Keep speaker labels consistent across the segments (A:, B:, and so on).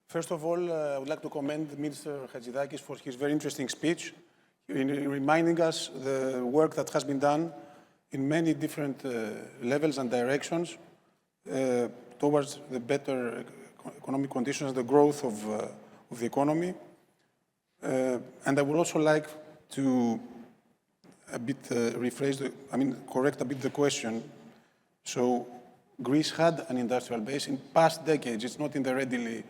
A: First of all, I would like to commend Mr. Hatzidakis for his very interesting speech, in reminding us the work that has been done in many different levels and directions towards the better economic conditions, the growth of the economy. And I would also like to a bit correct a bit the question. So Greece had an industrial base in past decades. It's not in the readily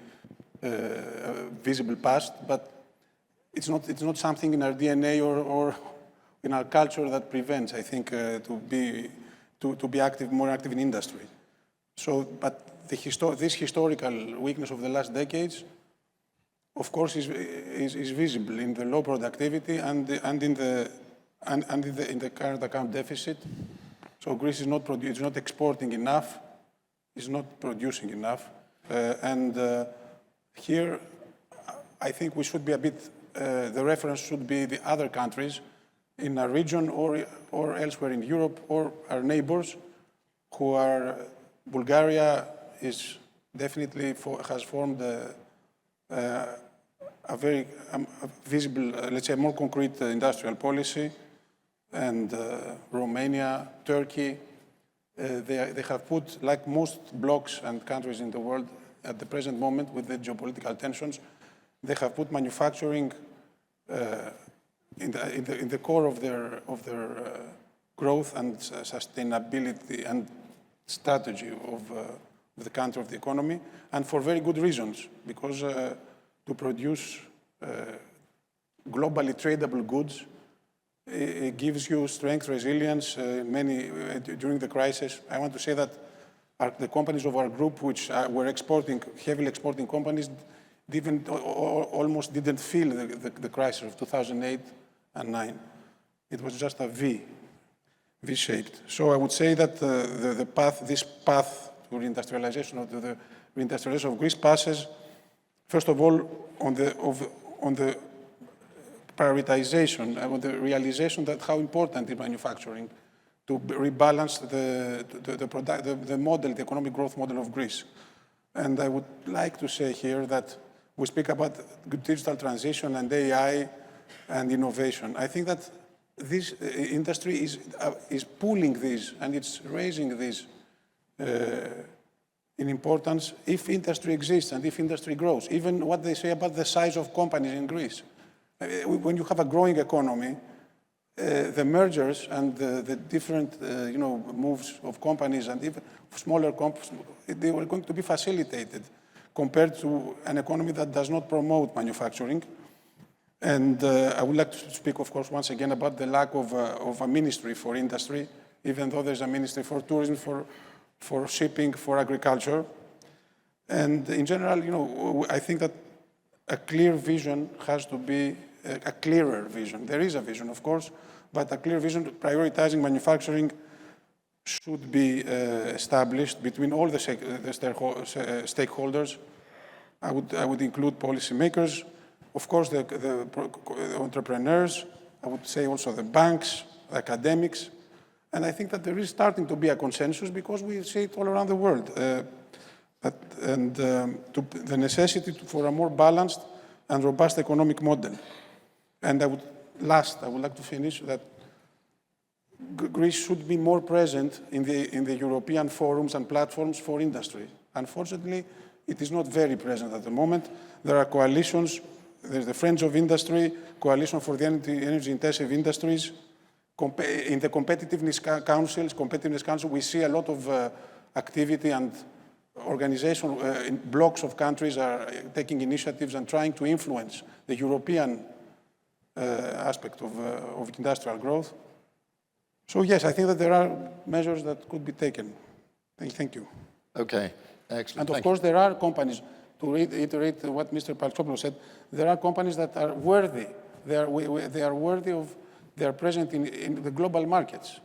A: visible past, but it's not something in our DNA or in our culture that prevents, I think, to be more active in industry. So, but this historical weakness of the last decades, of course, is visible in the low productivity and in the current account deficit. So Greece is not exporting enough, is not producing enough, here, I think we should be a bit. The reference should be the other countries in our region or elsewhere in Europe or our neighbors, who are. Bulgaria is definitely has formed a very visible, let's say, more concrete industrial policy, and Romania, Turkey, they have put, like most blocs and countries in the world at the present moment with the geopolitical tensions, they have put manufacturing in the core of their growth and sustainability and strategy of the country, of the economy, and for very good reasons, because to produce globally tradable goods, it gives you strength, resilience, during the crisis. I want to say that the companies of our group, which were exporting, heavily exporting companies, almost didn't feel the crisis of 2008 and 2009. It was just a V-shaped. So I would say that this path to reindustrialization, or to the reindustrialization of Greece, passes, first of all, on the prioritization, on the realization that how important is manufacturing to rebalance the economic growth model of Greece. And I would like to say here that we speak about digital transition and AI and innovation. I think that this industry is pulling this, and it's raising this in importance if industry exists and if industry grows. Even what they say about the size of companies in Greece. When you have a growing economy, the mergers and the different moves of companies and even smaller companies, they were going to be facilitated compared to an economy that does not promote manufacturing. And I would like to speak, of course, once again about the lack of a ministry for industry, even though there's a ministry for tourism, for shipping, for agriculture. And in general, I think that a clear vision has to be a clearer vision. There is a vision, of course, but a clear vision prioritizing manufacturing should be established between all the stakeholders. I would include policymakers, of course, the entrepreneurs. I would say also the banks, the academics, and I think that there is starting to be a consensus because we see it all around the world. The necessity for a more balanced and robust economic model. And I would like to finish that Greece should be more present in the European forums and platforms for industry. Unfortunately, it is not very present at the moment. There are coalitions. There's the Friends of Industry, Coalition for the Energy-Intensive Industries. In the Competitiveness Council, we see a lot of activity and organization. Blocks of countries are taking initiatives and trying to influence the European aspect of industrial growth. So yes, I think that there are measures that could be taken. Thank you.
B: Okay, excellent.
A: And of course, there are companies, to reiterate what Mr. Stassinopoulos said, there are companies that are worthy. They are worthy of, they are present in the global markets.